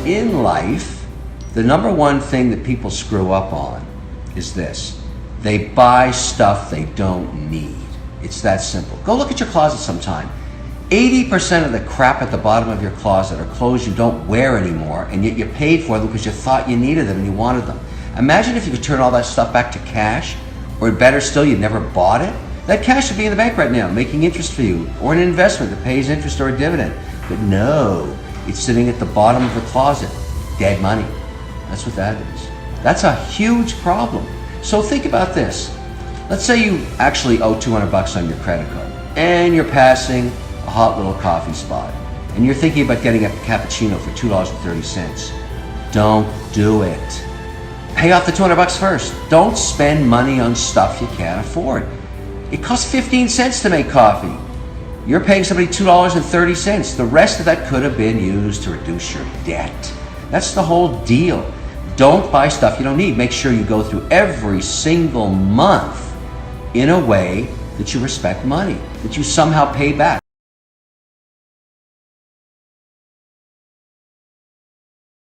in life, the number one thing that people screw up on is this. They buy stuff they don't need. It's that simple. Go look at your closet sometime. 80% of the crap at the bottom of your closet are clothes you don't wear anymore, and yet you paid for them because you thought you needed them and you wanted them. Imagine if you could turn all that stuff back to cash, or better still, you never bought it. That cash would be in the bank right now, making interest for you, or an investment that pays interest or a dividend. But no, it's sitting at the bottom of the closet, dead money. That's what that is. That's a huge problem. So think about this. Let's say you actually owe $200 on your credit card, and you're passing a hot little coffee spot, and you're thinking about getting a cappuccino for $2.30. Don't do it. Pay off the $200 first. Don't spend money on stuff you can't afford. It costs 15 cents to make coffee. You're paying somebody $2.30. The rest of that could have been used to reduce your debt. That's the whole deal. Don't buy stuff you don't need. Make sure you go through every single month in a way that you respect money, that you somehow pay back.